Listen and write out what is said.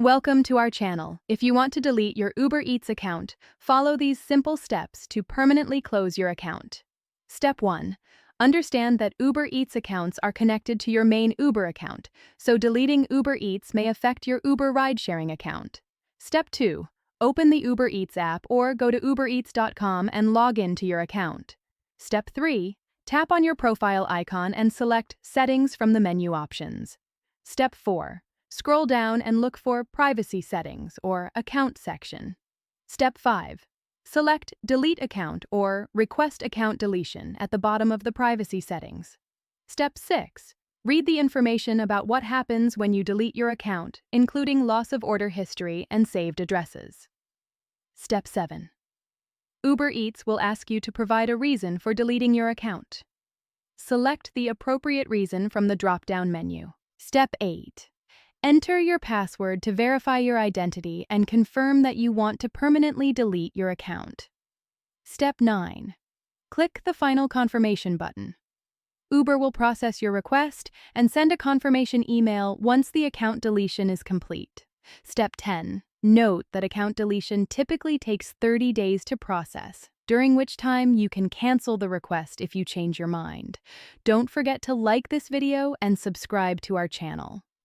Welcome to our channel. If you want to delete your Uber Eats account, follow these simple steps to permanently close your account. Step 1. Understand that Uber Eats accounts are connected to your main Uber account, so deleting Uber Eats may affect your Uber ride-sharing account. Step 2. Open the Uber Eats app or go to ubereats.com and log in to your account. Step 3. Tap on your profile icon and select Settings from the menu options. Step 4. Scroll down and look for Privacy Settings or Account section. Step 5. Select Delete Account or Request Account Deletion at the bottom of the privacy settings. Step 6. Read the information about what happens when you delete your account, including loss of order history and saved addresses. Step 7. Uber Eats will ask you to provide a reason for deleting your account. Select the appropriate reason from the drop-down menu. Step 8. Enter your password to verify your identity and confirm that you want to permanently delete your account. Step 9. Click the Final Confirmation button. Uber will process your request and send a confirmation email once the account deletion is complete. Step 10. Note that account deletion typically takes 30 days to process, during which time you can cancel the request if you change your mind. Don't forget to like this video and subscribe to our channel.